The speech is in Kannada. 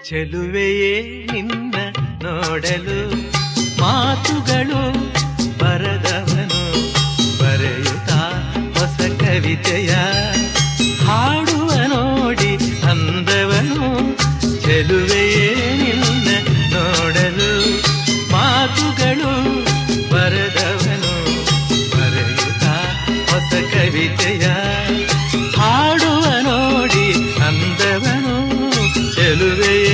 ಚೆಲುವೆಯೇ ನಿನ್ನ ನೋಡಲು ಮಾತುಗಳು ಬರದವನು ಬರೆಯುತ್ತಾ ಹೊಸ ಕವಿತೆಯ ಹಾಡುವ ನೋಡಿ ಅಂದವನು. ಚೆಲುವೆಯೇ ನಿನ್ನ ನೋಡಲು ಮಾತುಗಳು ಬರದವನು ಬರೆಯುತ್ತಾ ಹೊಸ ಕವಿತೆಯ ಹಾಡುವ ನೋಡಿ ಅಂದವನು. ಚೆಲುವೆಯೇ